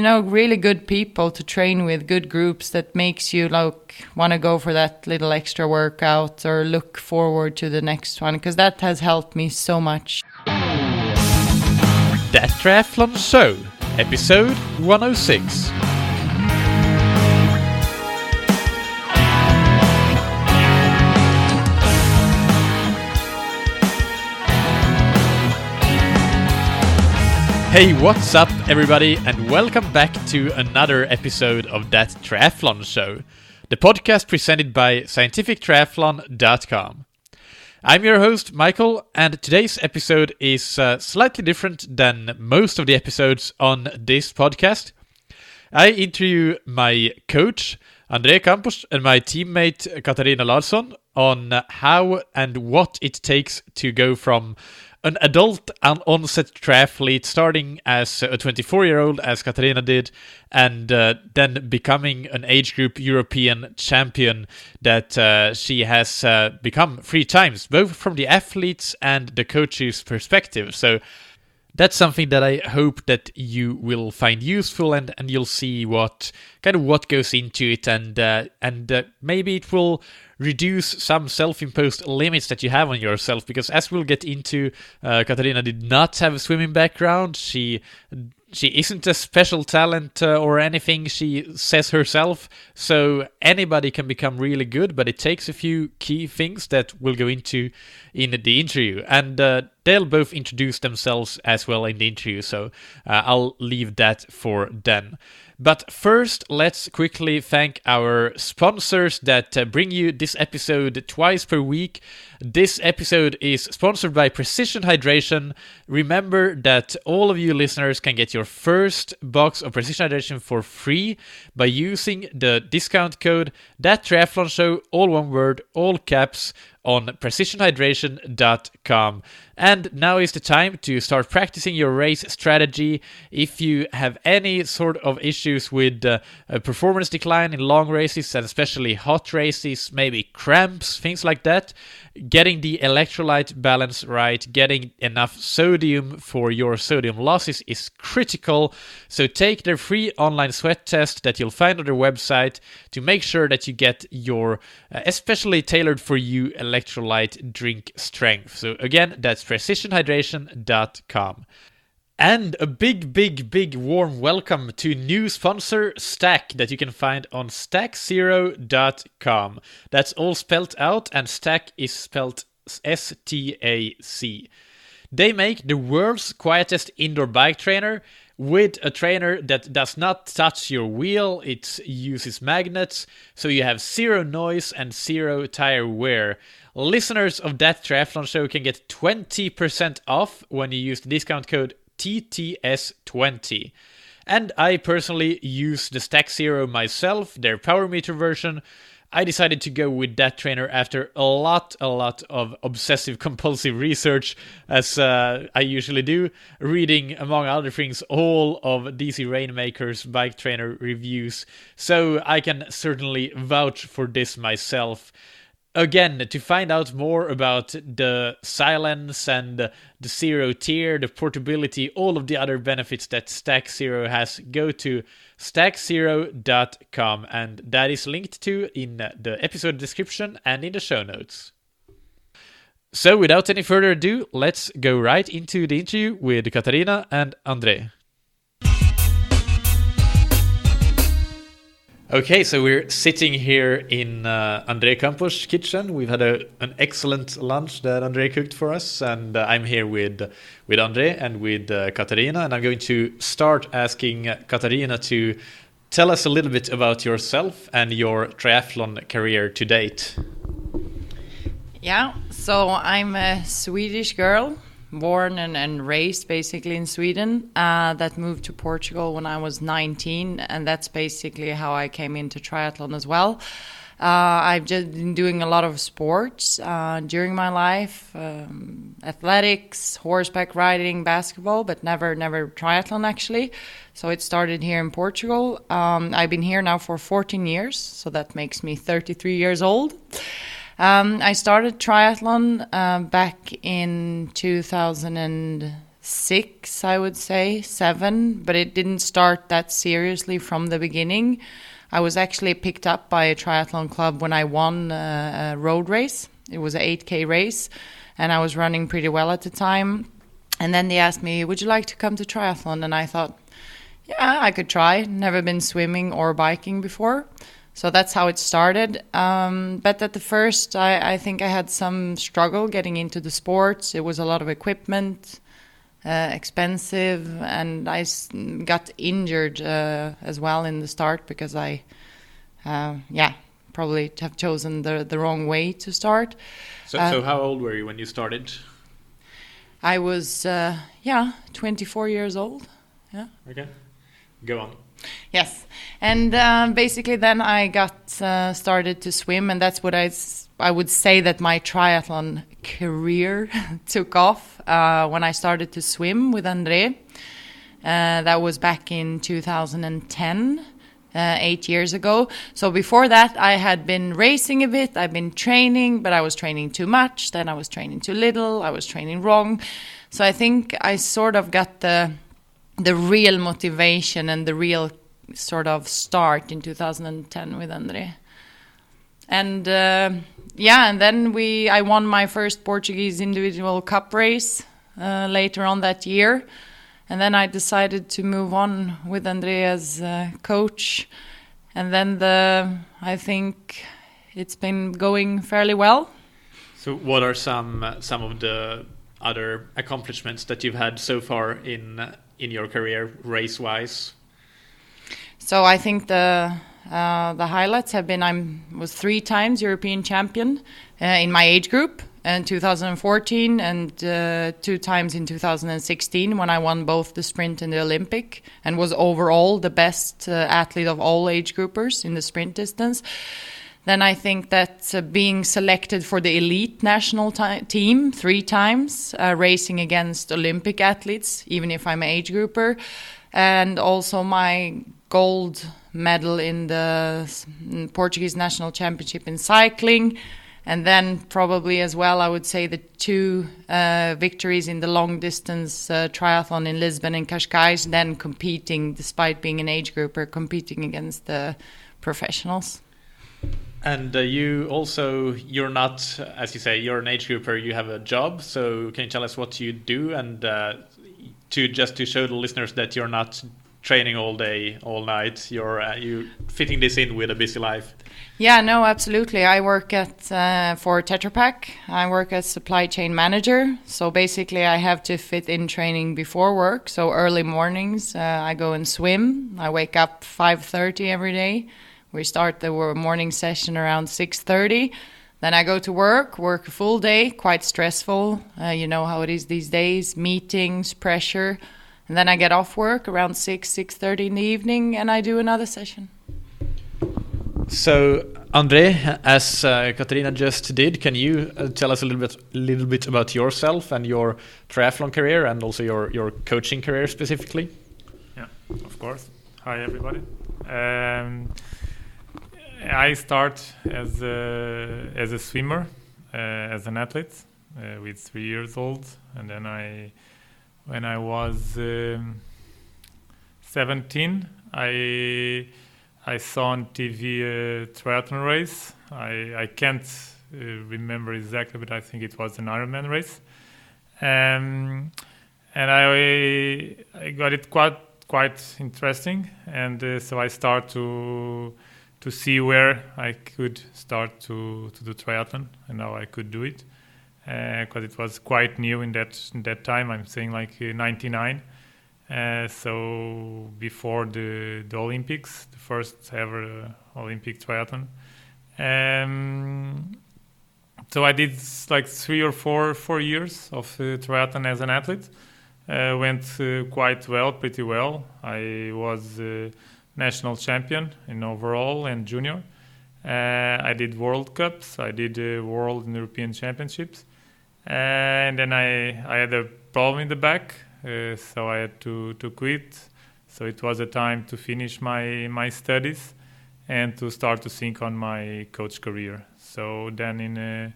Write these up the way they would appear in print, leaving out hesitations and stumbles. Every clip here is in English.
met, really good people to train with, good groups that makes you want to go for that little extra workout or look forward to the next one, because that has helped me so much. That Triathlon Show, episode 106. Hey, what's up everybody, and welcome back to another episode of That Triathlon Show, the podcast presented by scientifictriathlon.com. I'm your host, Michael, and today's episode is slightly different than most of the episodes on this podcast. I interview my coach, André Campos, and my teammate, Katarina Larsson, on how and what it takes to go from an adult onset triathlete, starting as a 24-year-old, as Katarina did, and then becoming an age group European champion that she has become 3 times, both from the athletes and the coach's perspective. So that's something that I hope that you will find useful, and you'll see what goes into it, and maybe it will reduce some self-imposed limits that you have on yourself, because as we'll get into, Katarina did not have a swimming background. She isn't a special talent or anything, she says herself, so anybody can become really good, but it takes a few key things that we'll go into in the interview, and they'll both introduce themselves as well in the interview, so I'll leave that for then. But first, let's quickly thank our sponsors that bring you this episode twice per week. This episode is sponsored by Precision Hydration. Remember that all of you listeners can get your first box of Precision Hydration for free by using the discount code ThatTriathlonShow, all one word, all caps, on precisionhydration.com. And now is the time to start practicing your race strategy. If you have any sort of issues with a performance decline in long races, and especially hot races, maybe cramps, things like that, getting the electrolyte balance right, getting enough sodium for your sodium losses is critical. So take their free online sweat test that you'll find on their website to make sure that you get your especially tailored for you electrolyte drink strength. So again, that's precisionhydration.com. And a big warm welcome to new sponsor Stack that you can find on stackzero.com. That's all spelled out, and Stack is spelled S-T-A-C. They make the world's quietest indoor bike trainer with a trainer that does not touch your wheel. It uses magnets, so you have zero noise and zero tire wear. Listeners of That Triathlon Show can get 20% off when you use the discount code TTS20. And I personally use the Stack Zero myself, their power meter version. I decided to go with that trainer after a lot of obsessive compulsive research, as I usually do, reading, among other things, all of DC Rainmaker's bike trainer reviews. So I can certainly vouch for this myself. Again, to find out more about the silence and the zero tier, the portability, all of the other benefits that Stack Zero has, go to stackzero.com, and that is linked to in the episode description and in the show notes. So without any further ado, let's go right into the interview with Katarina and André. Okay, so we're sitting here in André Campos' kitchen. We've had an excellent lunch that André cooked for us, and I'm here with André and with Katarina, and I'm going to start asking Katarina to tell us a little bit about yourself and your triathlon career to date. Yeah, so I'm a Swedish girl, born and raised basically in Sweden, that moved to Portugal when I was 19, and that's basically how I came into triathlon as well. I've just been doing a lot of sports during my life, athletics, horseback riding, basketball, but never triathlon actually. So it started here in Portugal. I've been here now for 14 years, so that makes me 33 years old. I started triathlon back in 2000 6, I would say, 7, but it didn't start that seriously from the beginning. I was actually picked up by a triathlon club when I won a road race. It was an 8K race, and I was running pretty well at the time. And then they asked me, would you like to come to triathlon? And I thought, yeah, I could try. Never been swimming or biking before. So that's how it started. But at the first, I think I had some struggle getting into the sports. It was a lot of equipment, expensive, and I got injured as well in the start because I probably have chosen the wrong way to start. So how old were you when you started? I was 24 years old. Yeah. Okay, go on. Yes, and basically then I got started to swim, and that's what I would say that my triathlon career took off when I started to swim with André. That was back in 2010, 8 years ago. So before that, I had been racing a bit. I've been training, but I was training too much. Then I was training too little. I was training wrong. So I think I sort of got the real motivation and the real sort of start in 2010 with André. And and then I won my first Portuguese individual cup race later on that year. And then I decided to move on with André as coach. And then I think it's been going fairly well. So what are some of the other accomplishments that you've had so far in your career, race-wise? So I think the highlights have been I was 3 times European champion in my age group in 2014 and 2 times in 2016 when I won both the sprint and the Olympic and was overall the best athlete of all age groupers in the sprint distance. Then I think that being selected for the elite national team 3 times, racing against Olympic athletes, even if I'm an age grouper, and also my gold medal in the Portuguese national championship in cycling. And then probably as well, I would say the 2 victories in the long distance triathlon in Lisbon and Cascais, then competing, despite being an age grouper, competing against the professionals. And you're not, as you say, you're an age grouper, you have a job. So can you tell us what you do and to show the listeners that you're not training all day, all night, you fitting this in with a busy life? Yeah, no, absolutely. I work for Tetra Pak. I work as supply chain manager. So basically I have to fit in training before work. So early mornings, I go and swim. I wake up 5:30 every day. We start the morning session around 6:30. Then I go to work a full day, quite stressful. You know how it is these days, meetings, pressure. And then I get off work around 6:30 in the evening, and I do another session. So, André, as Katarina just did, can you tell us a little bit about yourself and your triathlon career and also your coaching career specifically? Yeah, of course. Hi, everybody. I start as a swimmer, as an athlete, with 3 years old, and then when I was 17, I saw on TV a triathlon race. I can't remember exactly, but I think it was an Ironman race, and I got it quite interesting, and so I start to see where I could start to do triathlon and how I could do it, because it was quite new in that time. I'm saying like 99, so before the Olympics, the first ever Olympic triathlon. So I did like 3 or 4 years of triathlon as an athlete. Went quite well, pretty well. I was national champion in overall and junior. I did World Cups. I did World and European Championships. And then I had a problem in the back, so I had to quit. So it was a time to finish my studies and to start to think on my coach career. So then in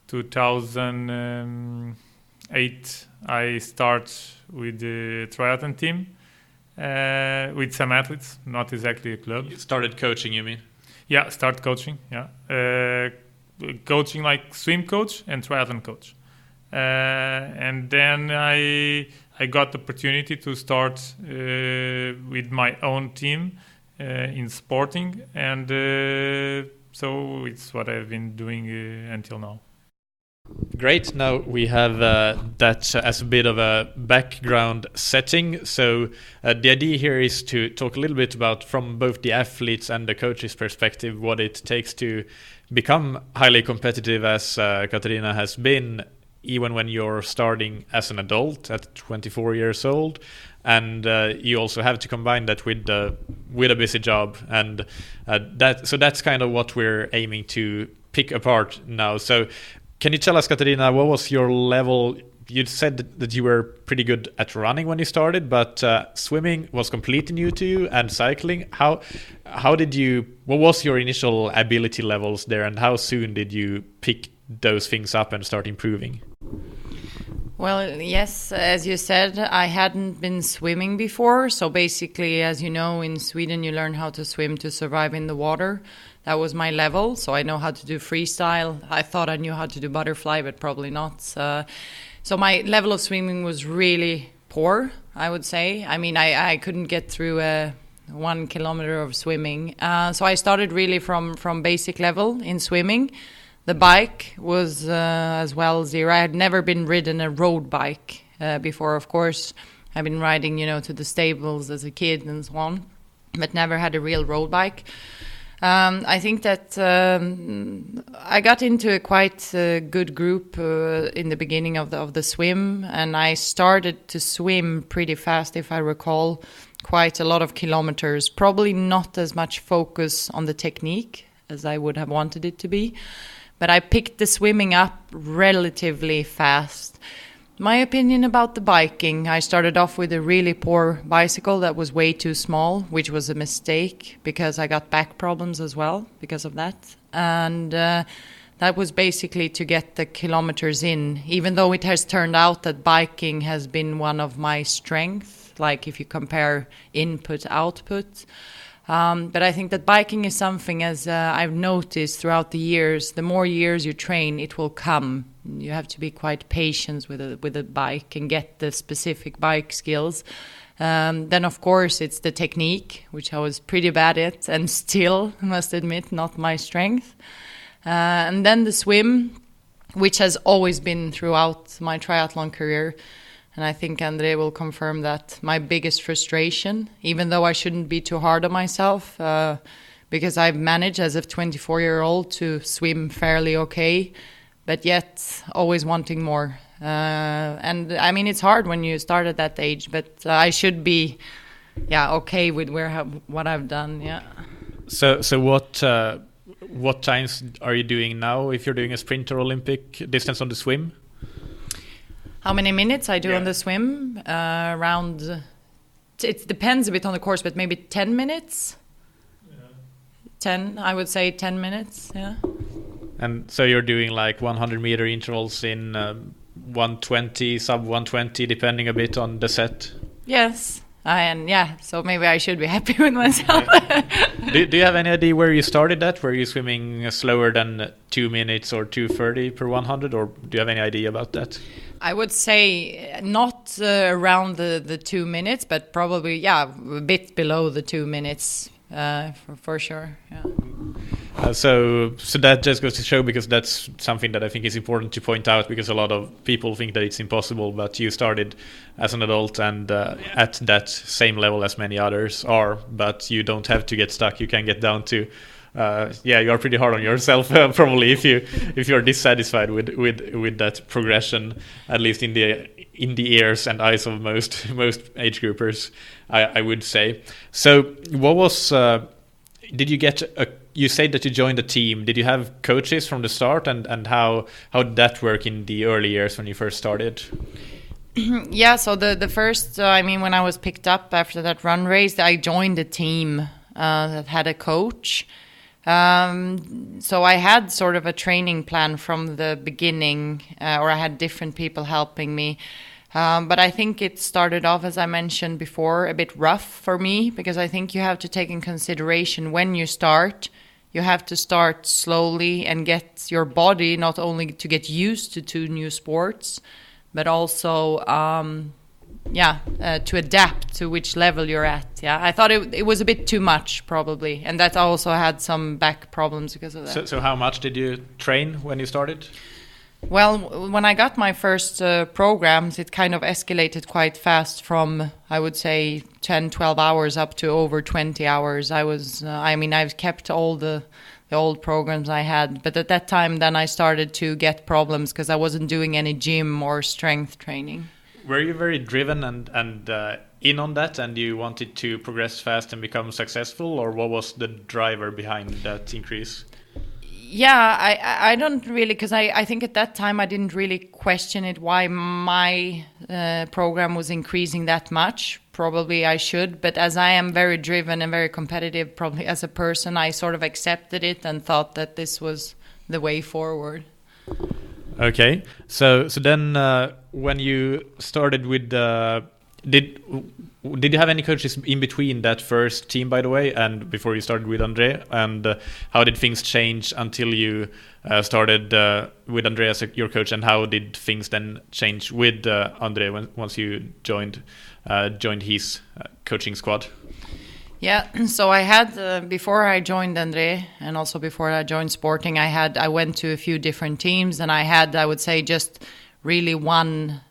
2000, 8, I start with the triathlon team with some athletes, not exactly a club. You started coaching, you mean? Yeah, start coaching. Yeah, coaching like swim coach and triathlon coach, and then I got the opportunity to start with my own team in sporting, and so it's what I've been doing until now. Great. Now we have that as a bit of a background setting. So the idea here is to talk a little bit about, from both the athletes and the coaches' perspective, what it takes to become highly competitive, as Katarina has been, even when you're starting as an adult at 24 years old. And you also have to combine that with a busy job, and that's kind of what we're aiming to pick apart now. So can you tell us, Katarina, what was your level? You said that you were pretty good at running when you started, but swimming was completely new to you, and cycling. How did you? What was your initial ability levels there, and how soon did you pick those things up and start improving? Well, yes, as you said, I hadn't been swimming before. So basically, as you know, in Sweden, you learn how to swim to survive in the water. That was my level. So I know how to do freestyle. I thought I knew how to do butterfly, but probably not. So my level of swimming was really poor, I would say. I mean, I couldn't get through 1 kilometer of swimming. So I started really from basic level in swimming. The bike was as well 0. I had never been ridden a road bike before. Of course, I've been riding, to the stables as a kid and so on, but never had a real road bike. I think that I got into a quite good group in the beginning of the swim, and I started to swim pretty fast, if I recall, quite a lot of kilometers. Probably not as much focus on the technique as I would have wanted it to be. But I picked the swimming up relatively fast. My opinion about the biking, I started off with a really poor bicycle that was way too small, which was a mistake because I got back problems as well because of that. And that was basically to get the kilometers in, even though it has turned out that biking has been one of my strengths, like if you compare input, output. But I think that biking is something, as I've noticed throughout the years, the more years you train, it will come. You have to be quite patient with a bike and get the specific bike skills. Then, of course, it's the technique, which I was pretty bad at and still, I must admit, not my strength. And then the swim, which has always been throughout my triathlon career. And I think André will confirm that my biggest frustration, even though I shouldn't be too hard on myself, because I've managed as a 24-year-old to swim fairly okay, but yet always wanting more. And I mean, it's hard when you start at that age, but I should be, okay with what I've done. Yeah. So what times are you doing now? If you're doing a sprint or Olympic distance on the swim? How many minutes I do on the swim? Around, it depends a bit on the course, but maybe 10 minutes. Yeah. 10, I would say 10 minutes, yeah. And so you're doing like 100-meter intervals in 120, sub 120, depending a bit on the set? Yes. So maybe I should be happy with myself. Do you have any idea where you started that? Were you swimming slower than 2 minutes or 2:30 per 100, or do you have any idea about that? I would say not around the 2 minutes, but probably, a bit below the 2 minutes for sure. Yeah. So that just goes to show, because that's something that I think is important to point out, because a lot of people think that it's impossible, but you started as an adult and at that same level as many others are, but you don't have to get stuck. You can get down to you are pretty hard on yourself probably if you're dissatisfied with that progression, at least in the ears and eyes of most age groupers, I would say. So what was did you get you said that you joined a team. Did you have coaches from the start, and how did that work in the early years when you first started? Yeah, so the first, when I was picked up after that run race, I joined a team that had a coach. So I had sort of a training plan from the beginning, or I had different people helping me. But I think it started off, as I mentioned before, a bit rough for me, because I think you have to take in consideration when you start, you have to start slowly and get your body not only to get used to two new sports, but also to adapt to which level you're at. Yeah, I thought it was a bit too much probably, and that also had some back problems because of that. So how much did you train when you started? Well, when I got my first programs, it kind of escalated quite fast from, I would say, 10, 12 hours up to over 20 hours. I've kept all the old programs I had, but at that time then I started to get problems because I wasn't doing any gym or strength training. Were you very driven and in on that, and you wanted to progress fast and become successful, or what was the driver behind that increase? Yeah, I don't really, because I think at that time I didn't really question it, why my program was increasing that much. Probably I should, but as I am very driven and very competitive probably as a person, I sort of accepted it and thought that this was the way forward. Okay, so then when you started with did you have any coaches in between that first team, by the way, and before you started with André? And how did things change until you started with André as your coach? And how did things then change with André once you joined his coaching squad? Yeah, so I had before I joined André, and also before I joined Sporting, I went to a few different teams, and I would say just really one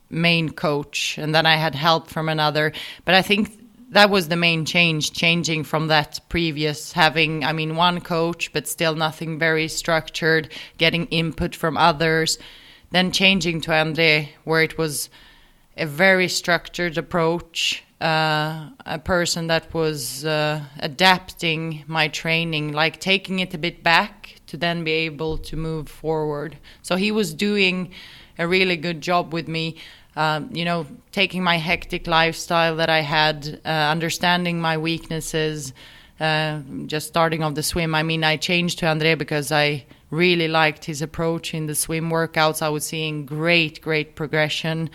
main coach, and then I had help from another. But I think that was the main changing from that previous having, one coach, but still nothing very structured, getting input from others, then changing to André, where it was a very structured approach, a person that was adapting my training, like taking it a bit back to then be able to move forward. So he was doing a really good job with me, taking my hectic lifestyle that I had, understanding my weaknesses, just starting off the swim. I changed to André because I really liked his approach in the swim workouts. I was seeing great progression.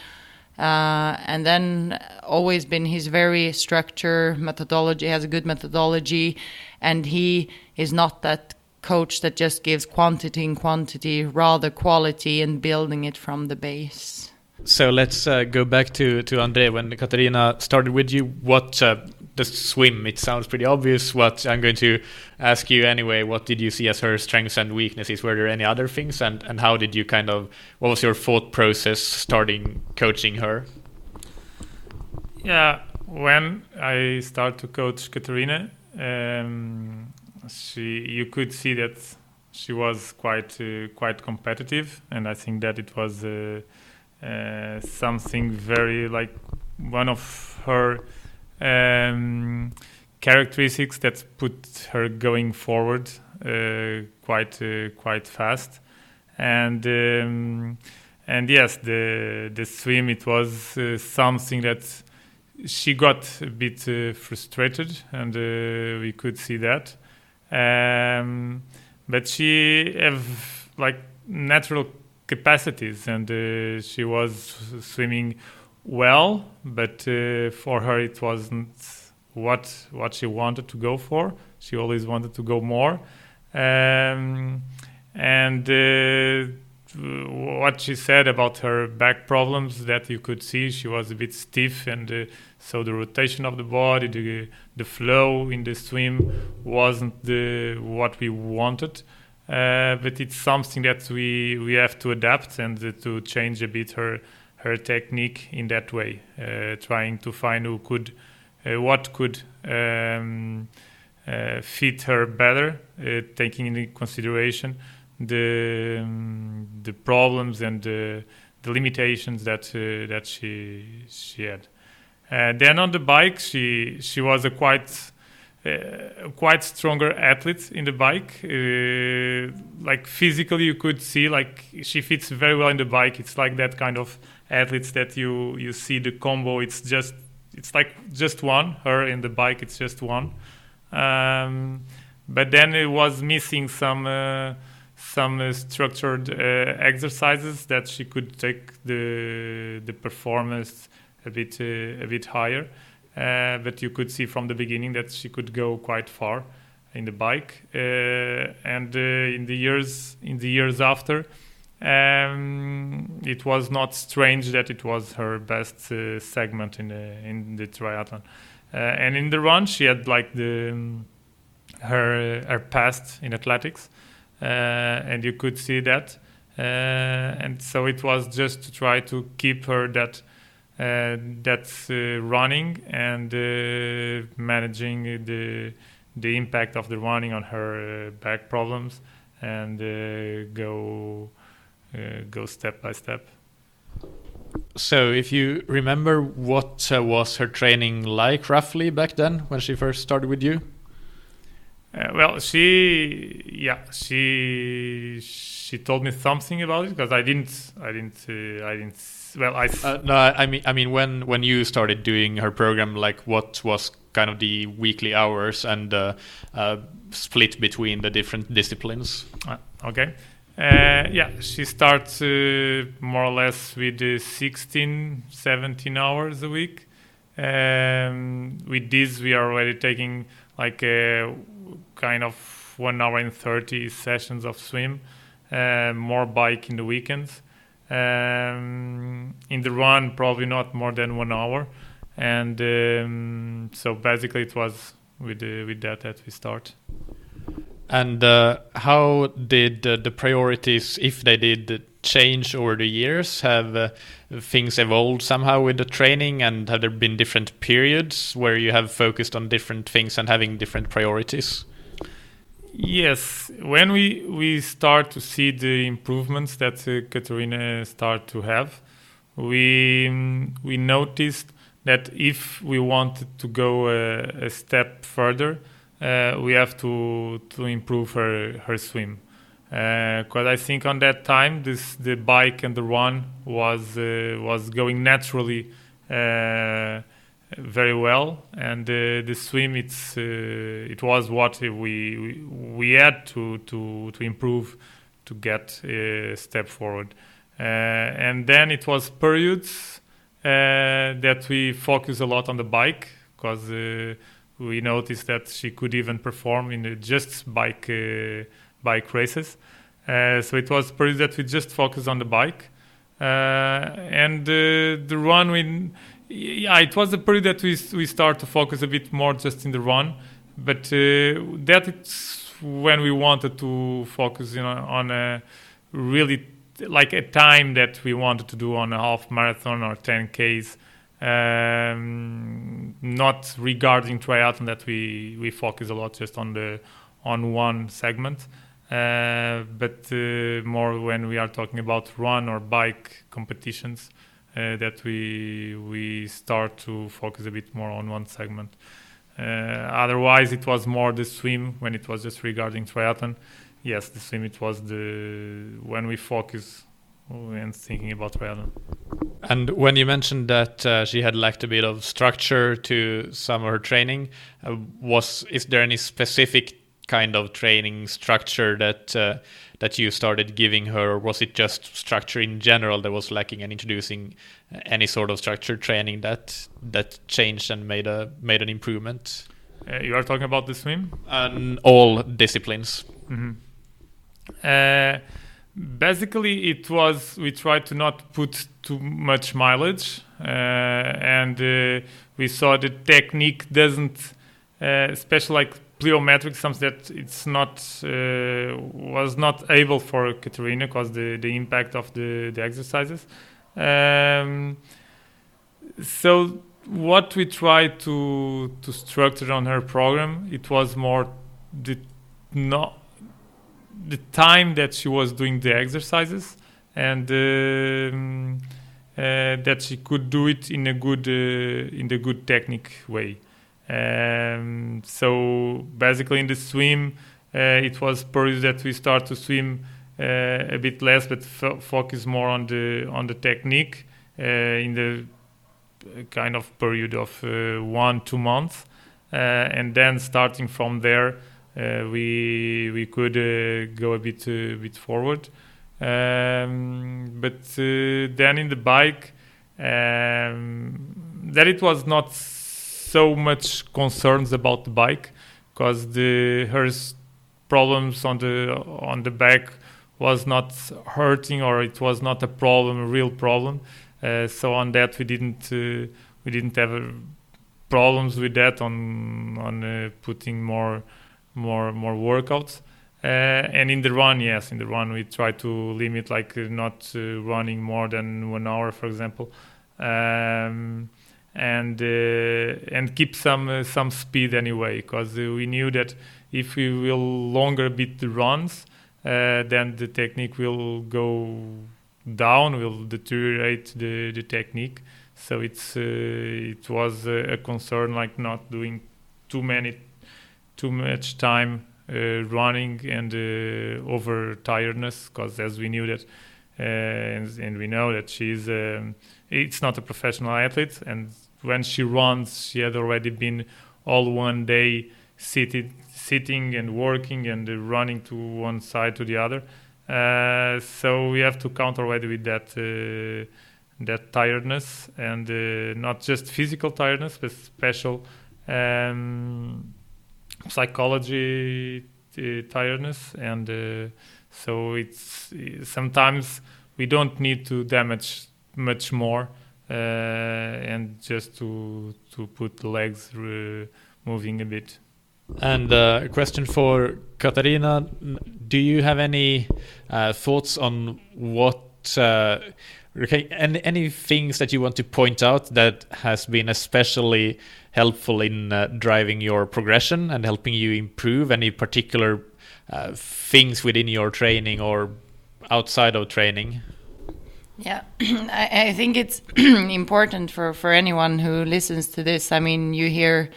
And then always been his very structure methodology, has a good methodology, and he is not that coach that just gives quantity, rather quality and building it from the base. So let's go back to André. When Katarina started with you, what the swim, it sounds pretty obvious. What I'm going to ask you anyway, what did you see as her strengths and weaknesses? Were there any other things? And how did you what was your thought process starting coaching her? Yeah, when I started to coach Katarina, you could see that she was quite competitive, and I think that it was something very like one of her characteristics that put her going forward quite fast, and yes, the swim, it was something that she got a bit frustrated, and we could see that. But she have like natural capacities, and she was swimming well, but for her it wasn't what she wanted to go for. She always wanted to go more, and what she said about her back problems, that you could see she was a bit stiff, and so the rotation of the body, the flow in the swim wasn't what we wanted. But it's something that we have to adapt and to change a bit her technique in that way, trying to find what could fit her better, taking into consideration the problems and the limitations that she had. Then on the bike, she was a quite stronger athlete in the bike. Like physically, you could see like she fits very well in the bike. It's like that kind of athletes that you see the combo. It's like just one. Her in the bike, it's just one. but then it was missing some structured exercises that she could take the performance a bit higher. But you could see from the beginning that she could go quite far in the bike, and in the years after, it was not strange that it was her best segment in the triathlon. And in the run, she had like her past in athletics, and you could see that. And so it was just to try to keep her that running and managing the impact of the running on her back problems, and go step by step. So if you remember, what was her training like roughly back then when she first started with you? Well, she told me something about it, because I didn't. Well, no, I mean when you started doing her program, like what was kind of the weekly hours and split between the different disciplines? Okay. She starts more or less with 16, 17 hours a week. With this, we are already taking like a kind of 1 hour and 30 sessions of swim, more bike in the weekends. In the run, probably not more than 1 hour. And so basically it was with that we start. And how did the priorities, if they did, change over the years? Have things evolved somehow with the training, and have there been different periods where you have focused on different things and having different priorities? Yes, when we start to see the improvements that Katarina start to have, we noticed that if we wanted to go a step further, we have to improve her swim. Because I think on that time, the bike and the run was going naturally very well, and the swim it was what we had to improve to get a step forward. And then it was periods that we focus a lot on the bike, because we noticed that she could even perform in just bike races. So it was periods that we just focused on the bike, and the run. It was a period that we start to focus a bit more just in the run, but that it's when we wanted to focus on a really like a time that we wanted to do on a half marathon or 10Ks, not regarding triathlon, that we focus a lot just on one segment, but more when we are talking about run or bike competitions, that we start to focus a bit more on one segment. Otherwise, it was more the swim when it was just regarding triathlon. Yes, the swim, it was when we focus when thinking about triathlon. And when you mentioned that she had lacked a bit of structure to some of her training, is there any specific kind of training structure that you started giving her, or was it just structure in general that was lacking, and introducing any sort of structured training that changed and made an improvement? You are talking about the swim? All disciplines. Mm-hmm. Basically, we tried to not put too much mileage, and we saw the technique doesn't, especially like plyometrics, something that it's not was not able for Katarina because the impact of the exercises. So what we tried to structure on her program, it was more the time that she was doing the exercises, and that she could do it in a good technique way. So basically in the swim, it was periods that we start to swim a bit less, but focus more on the technique in the kind of period of 1-2 months, and then starting from there, we could go a bit forward. But then in the bike, that it was not so much concerns about the bike, because her problems on the back was not hurting, or it was not a real problem. So on that we didn't have problems with that on putting more workouts. And in the run, we try to limit, like not running more than 1 hour, for example, and keep some speed anyway, because we knew that if we will longer bit the runs, then the technique will go down, will deteriorate the technique. So it was a concern, like not doing too much time running and over tiredness, because as we knew that and we know that she's it's not a professional athlete, and when she runs she had already been all one day sitting and working and running to one side to the other, so we have to count already with that tiredness, and not just physical tiredness but special psychology tiredness. And so it's sometimes we don't need to damage much more, and just to put the legs moving a bit. And a question for Katarina: do you have any thoughts on what any things that you want to point out that has been especially helpful in driving your progression and helping you improve? Any particular things within your training or outside of training? Yeah, I think it's important for anyone who listens to this. I mean, you hear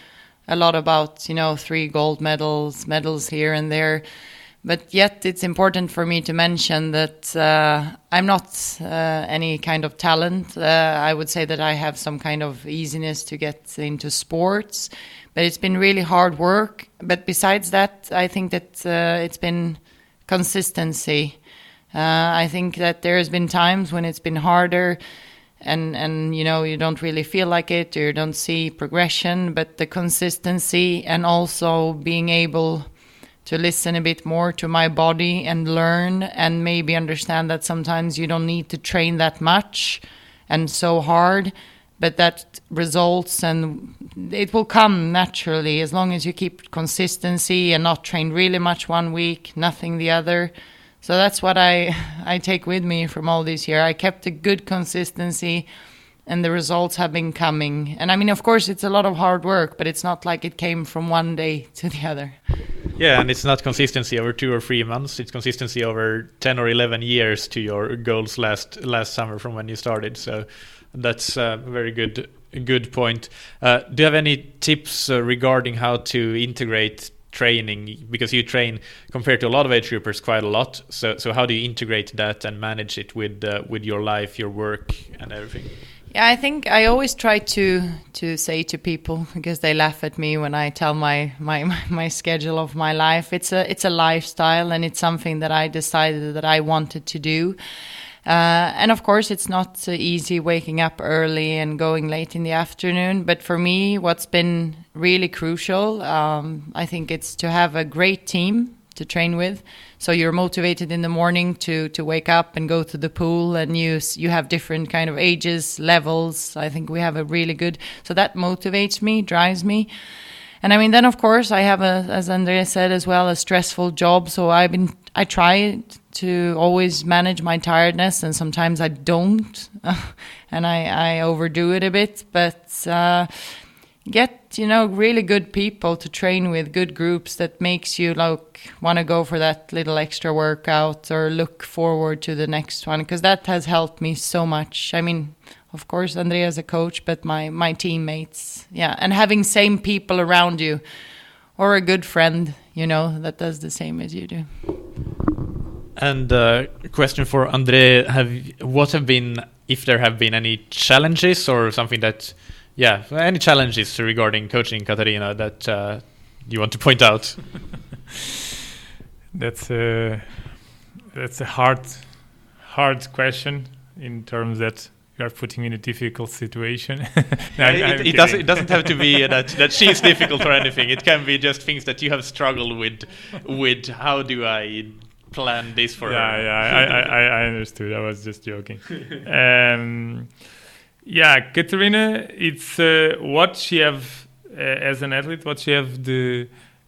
a lot about, 3 gold medals here and there, but yet it's important for me to mention that I'm not any kind of talent. I would say that I have some kind of easiness to get into sports, but it's been really hard work. But besides that, I think that it's been consistency. I think that there's been times when it's been harder, and you don't really feel like it, or you don't see progression, but the consistency and also being able to listen a bit more to my body and learn and maybe understand that sometimes you don't need to train that much and so hard, but that results, and it will come naturally as long as you keep consistency and not train really much one week, nothing the other. So that's what I take with me from all this year. I kept a good consistency, and the results have been coming. And I mean, of course, it's a lot of hard work, but it's not like it came from one day to the other. Yeah, and it's not consistency over 2 or 3 months. It's consistency over 10 or 11 years to your goals last summer from when you started. So that's a very good point. Do you have any tips regarding how to integrate training, because you train compared to a lot of age groupers quite a lot, so how do you integrate that and manage it with your life, your work and everything? Yeah, I think I always try to say to people, because they laugh at me when I tell my schedule of my life, it's a lifestyle, and it's something that I decided that I wanted to do. And of course, it's not easy waking up early and going late in the afternoon. But for me, what's been really crucial, I think it's to have a great team to train with. So you're motivated in the morning to wake up and go to the pool, and you have different kind of ages, levels. I think we have a really good, so that motivates me, drives me. And I mean, then of course I have as André said as well, a stressful job. So I try to always manage my tiredness, and sometimes I don't, and I overdo it a bit. But get really good people to train with, good groups that makes you want to go for that little extra workout or look forward to the next one, because that has helped me so much. I mean, of course, Andrea is a coach, but my teammates, and having same people around you, or a good friend, that does the same as you do. And question for André: what have been, if there have been any challenges or something that, any challenges regarding coaching Katarina that you want to point out? That's a hard question in terms that you are putting me in a difficult situation. No, It doesn't have to be that she's difficult or anything. It can be just things that you have struggled with how do I plan this for her. I understood. I was just joking. Katarina, it's what she have as an athlete, what she have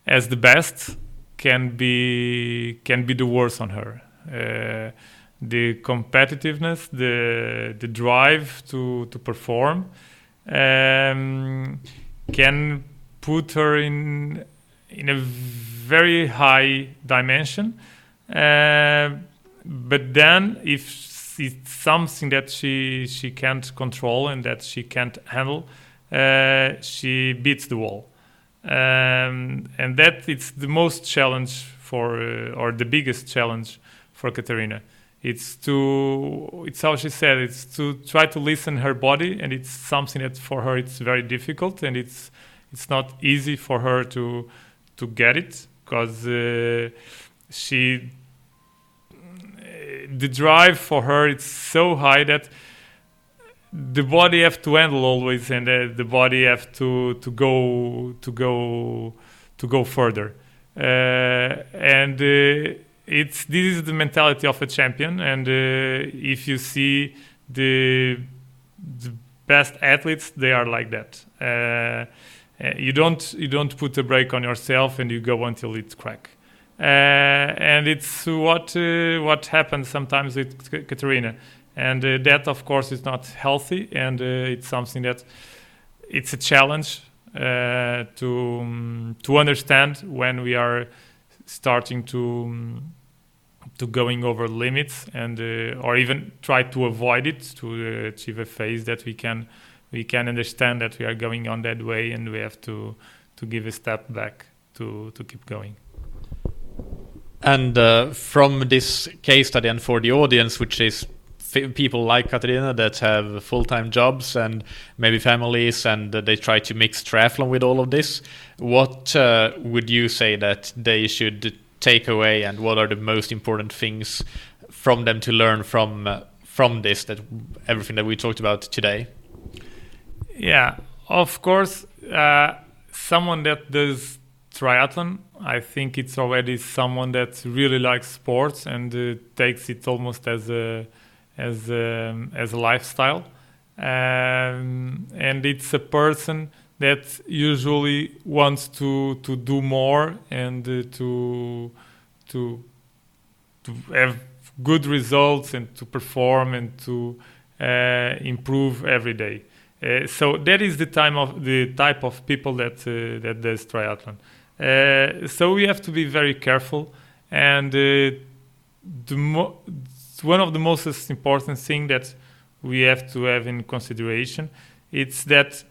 as the best can be the worst on her. The competitiveness, the drive to perform, can put her in a very high dimension. But then, if it's something that she can't control and that she can't handle, she beats the wall. And that it's the most challenge or the biggest challenge for Katarina. It's how she said, it's to try to listen her body, and it's something that for her it's very difficult, and it's not easy for her to get it, because the drive for her it's so high that the body have to handle always, and the body have to go further, and this is the mentality of a champion. And if you see the best athletes, they are like that. You don't put a brake on yourself and you go until it's crack. And it's what happens sometimes with Katarina. And that, of course, is not healthy, and it's something that it's a challenge to understand when we are starting to going over limits, and or even try to avoid it, to achieve a phase that we can understand that we are going on that way, and we have to give a step back to keep going. And from this case study, and for the audience, which is people like Katarina that have full-time jobs and maybe families, and they try to mix triathlon with all of this, what would you say that they should take away, and what are the most important things from them to learn from this, that everything that we talked about today? Yeah, of course, someone that does triathlon, I think it's already someone that really likes sports and takes it almost as a lifestyle, and it's a person that usually wants to do more, and to have good results, and to perform, and to improve every day. So that is the type of people that does triathlon. So we have to be very careful, and one of the most important thing that we have to have in consideration, it's that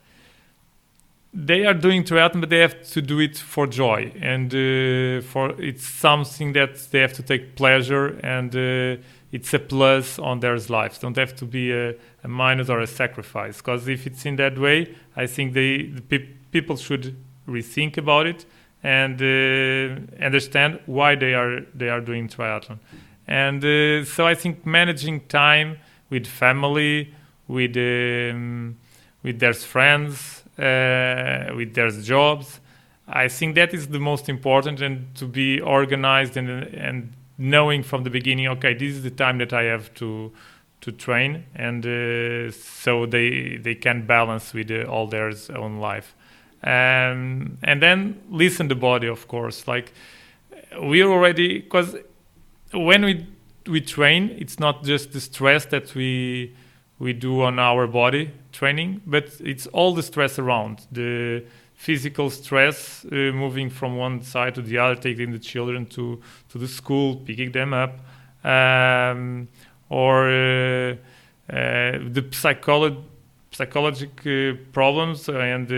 they are doing triathlon, but they have to do it for joy, and it's something that they have to take pleasure, and it's a plus on their lives. Don't have to be a minus or a sacrifice, because if it's in that way, I think the people should rethink about it and understand why they are doing triathlon. And so I think managing time with family, with their friends, with their jobs, I think that is the most important, and to be organized and knowing from the beginning, okay, this is the time that I have to train, and so they can balance with all their own life, and then listen the body, of course. Like we're already, because when we train, it's not just the stress that we do on our body training, but it's all the stress around, the physical stress, moving from one side to the other, taking the children to the school, picking them up, or the psychological problems and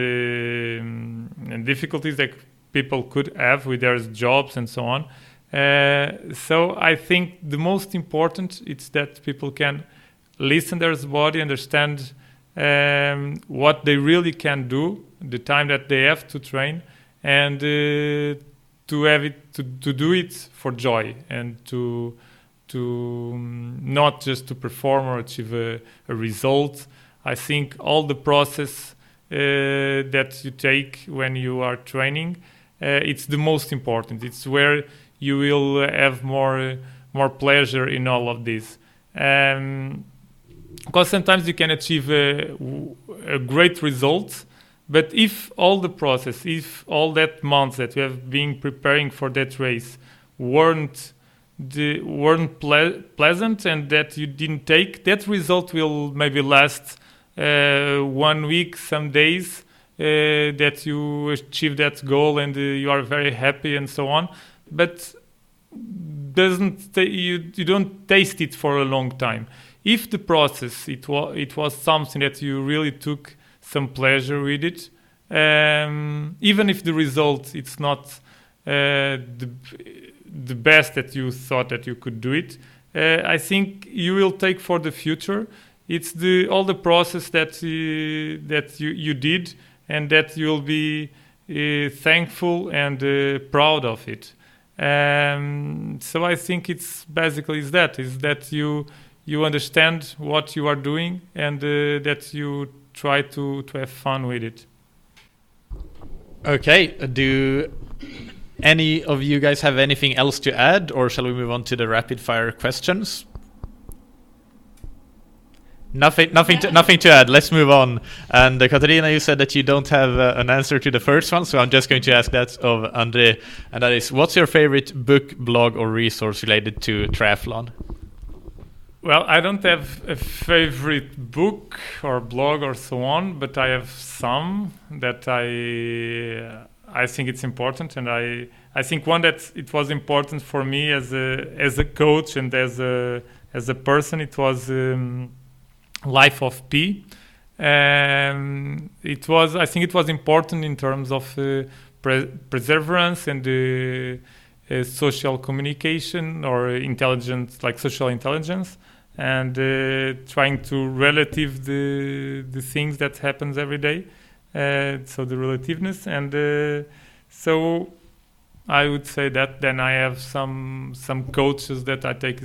difficulties that people could have with their jobs and so on. So I think the most important is that people can listen to their body, understand what they really can do, the time that they have to train, and to have it to do it for joy and to not just to perform or achieve a result. I think all the process that you take when you are training, it's the most important. It's where you will have more pleasure in all of this. Because sometimes you can achieve a great result, but if all the process, if all that months that you have been preparing for that race weren't pleasant and that you didn't take, that result will maybe last 1 week, some days, that you achieve that goal and you are very happy and so on, but you don't taste it for a long time. If the process it was something that you really took some pleasure with it, even if the result it's not the best that you thought that you could do it, I think you will take for the future. It's all the process that you did, and that you'll be thankful and proud of it. So I think it's basically that you understand what you are doing and that you try to have fun with it. Okay, do any of you guys have anything else to add, or shall we move on to the rapid fire questions? Nothing to add. Let's move on. And Katarina, you said that you don't have an answer to the first one, so I'm just going to ask that of André, and that is, what's your favorite book, blog, or resource related to triathlon? Well, I don't have a favorite book or blog or so on, but I have some that I think it's important, and I think one that it was important for me as a coach and as a person. It was Life of P. I think it was important in terms of perseverance and social communication or intelligence, like social intelligence, and trying to relative the things that happens every day. So the relativeness, and so I would say that. Then I have some coaches that I take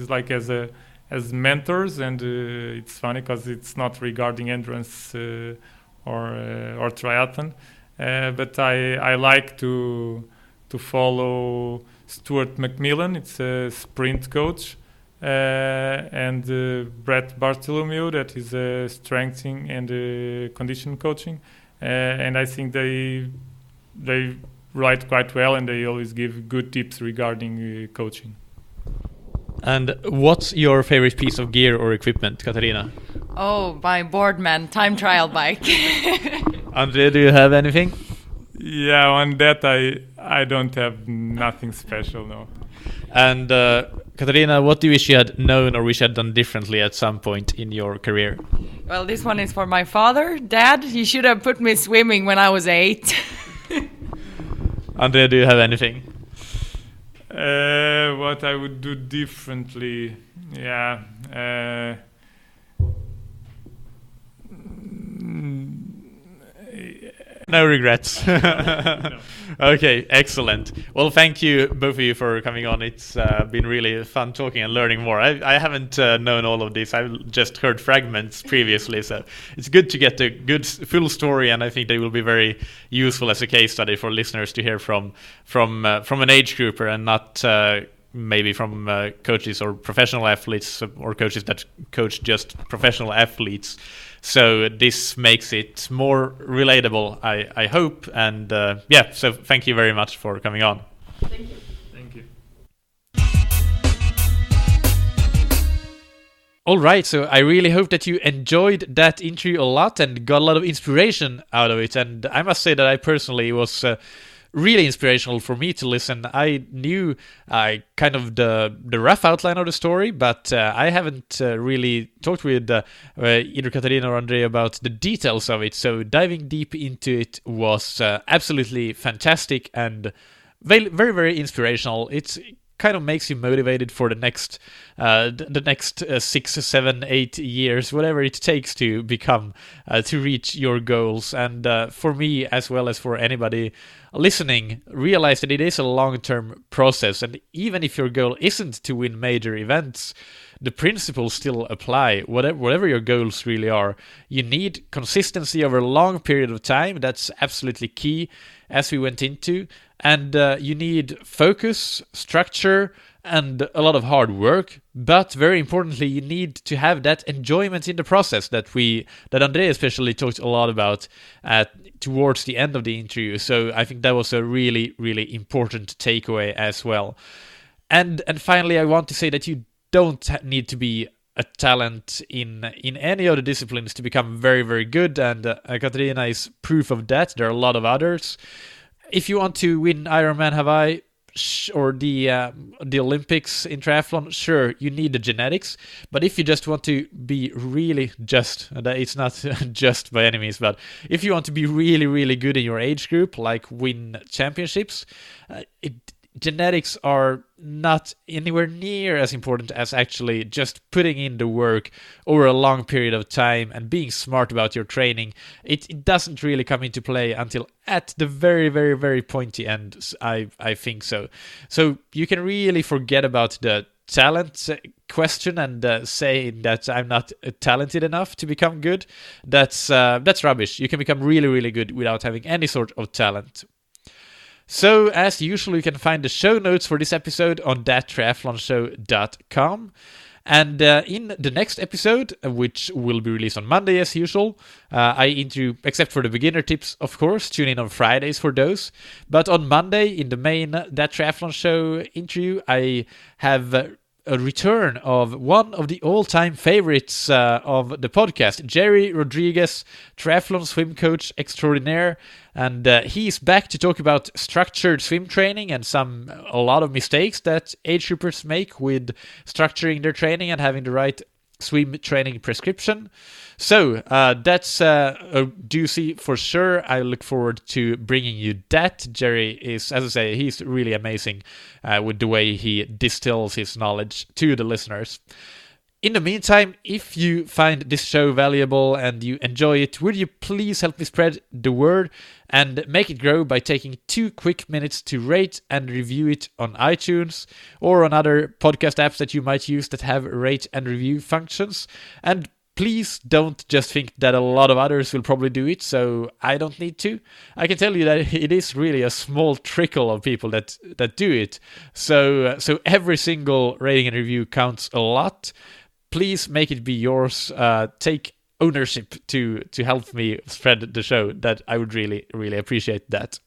as mentors, and it's funny because it's not regarding endurance or triathlon, but I like to follow Stuart McMillan. It's a sprint coach, and Brett Bartholomew, that is strengthening and condition coaching, and I think they write quite well, and they always give good tips regarding coaching. And what's your favorite piece of gear or equipment, Katarina? Oh, my Boardman time trial bike. André, do you have anything? Yeah, on that I don't have nothing special, no. And Katarina, what do you wish you had known or wish you had done differently at some point in your career? Well, this one is for my father. Dad, you should have put me swimming when I was 8. André, do you have anything? What I would do differently, no regrets. No. Okay, excellent. Well, thank you both of you for coming on. It's been really fun talking and learning more. I haven't known all of this. I've just heard fragments previously, so it's good to get the good full story, and I think they will be very useful as a case study for listeners to hear from an age grouper, and not maybe from coaches or professional athletes or coaches that coach just professional athletes. So this makes it more relatable, I hope. And so thank you very much for coming on. Thank you. Thank you. All right, so I really hope that you enjoyed that interview a lot and got a lot of inspiration out of it. And I must say that I personally was really inspirational for me to listen. I knew kind of the rough outline of the story, but I haven't really talked with either Katarina or André about the details of it. So diving deep into it was absolutely fantastic and very, very, very inspirational. It's kind of makes you motivated for the next 6, 7, 8 years, whatever it takes to become to reach your goals. And for me, as well as for anybody listening, realize that it is a long-term process, and even if your goal isn't to win major events, the principles still apply, whatever your goals really are. You need consistency over a long period of time. That's absolutely key, as we went into. And you need focus, structure, and a lot of hard work. But very importantly, you need to have that enjoyment in the process that André especially talked a lot about towards the end of the interview. So I think that was a really, really important takeaway as well. And finally, I want to say that you don't need to be a talent in any of the disciplines to become very, very good, and Katarina is proof of that. There are a lot of others. If you want to win Ironman Hawaii or the Olympics in triathlon, sure, you need the genetics. But if you just want to be really it's not just by any means, but if you want to be really, really good in your age group, like win championships, genetics are not anywhere near as important as actually just putting in the work over a long period of time and being smart about your training. It doesn't really come into play until at the very, very, very pointy end, I think so. So you can really forget about the talent question and saying that I'm not talented enough to become good. That's rubbish. You can become really, really good without having any sort of talent. So, as usual, you can find the show notes for this episode on thattriathlonshow.com. And in the next episode, which will be released on Monday as usual, I interview, except for the beginner tips, of course, tune in on Fridays for those. But on Monday, in the main That Triathlon Show interview, I have a return of one of the all-time favorites of the podcast, Jerry Rodriguez, triathlon swim coach extraordinaire, and he's back to talk about structured swim training and a lot of mistakes that age groupers make with structuring their training and having the right swim training prescription. So that's a doozy for sure. I look forward to bringing you that. Jerry is, as I say, he's really amazing with the way he distills his knowledge to the listeners. In the meantime, if you find this show valuable and you enjoy it, would you please help me spread the word and make it grow by taking 2 quick minutes to rate and review it on iTunes or on other podcast apps that you might use that have rate and review functions. And please don't just think that a lot of others will probably do it, so I don't need to. I can tell you that it is really a small trickle of people that do it. So every single rating and review counts a lot. Please make it be yours. Take ownership to help me spread the show. That I would really, really appreciate that.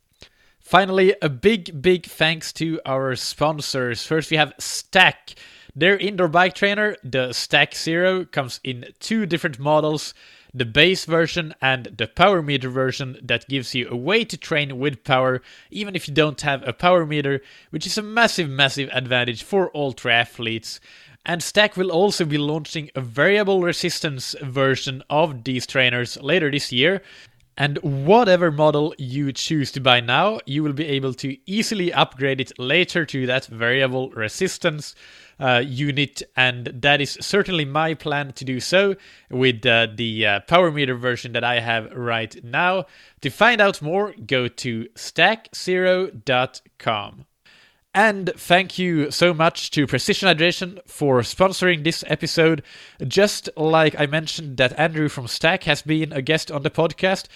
Finally, a big thanks to our sponsors. First, we have Stack. Their indoor bike trainer, the Stack Zero, comes in 2 different models. The base version and the power meter version that gives you a way to train with power even if you don't have a power meter, which is a massive advantage for all triathletes. And Stack will also be launching a variable resistance version of these trainers later this year. And whatever model you choose to buy now, you will be able to easily upgrade it later to that variable resistance unit. And that is certainly my plan to do so with the power meter version that I have right now. To find out more, go to stackzero.com. And thank you so much to Precision Hydration for sponsoring this episode. Just like I mentioned that Andrew from Stack has been a guest on the podcast,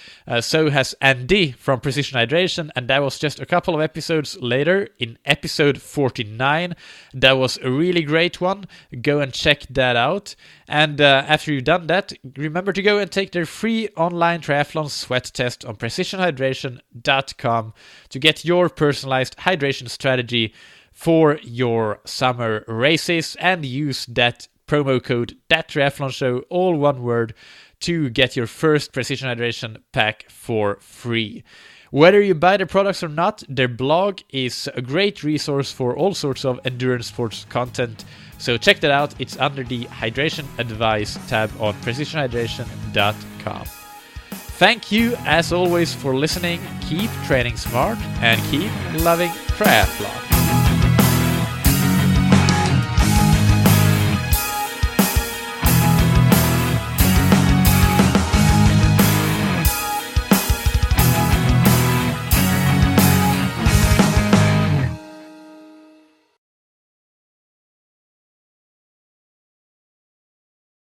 so has Andy from Precision Hydration, and that was just a couple of episodes later in episode 49. That was a really great one. Go and check that out. And after you've done that, remember to go and take their free online triathlon sweat test on precisionhydration.com to get your personalized hydration strategy for your summer races, and use that promo code ThatTriathlonShow, all one word, to get your first Precision Hydration pack for free. Whether you buy their products or not, their blog is a great resource for all sorts of endurance sports content. So check that out. It's under the Hydration Advice tab on precisionhydration.com. Thank you, as always, for listening. Keep training smart and keep loving triathlon.